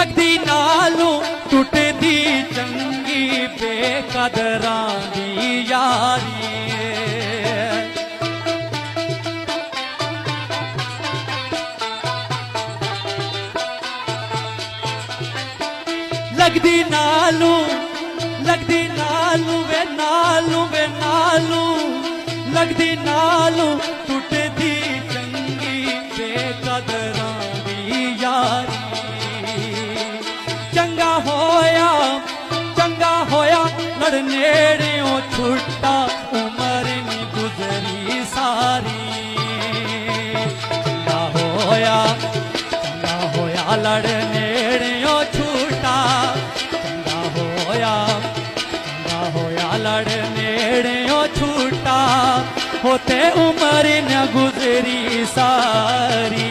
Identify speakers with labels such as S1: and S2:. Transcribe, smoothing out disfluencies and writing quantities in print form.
S1: लगदी नालों टुटदी चंगी बेकदरां दी यारी लगदी नालू वे नालू लगदी नालू टुटदी चंगी बेकदरां दी यारी चंगा होया लड़नेड़ियों छुट्टा उमर नी गुजरी सारी चंगा होया लड़नेड़ियों छुट्टा चंगा होया लड़नेड़ियों छुट्टा होते उमर न गुजरी सारी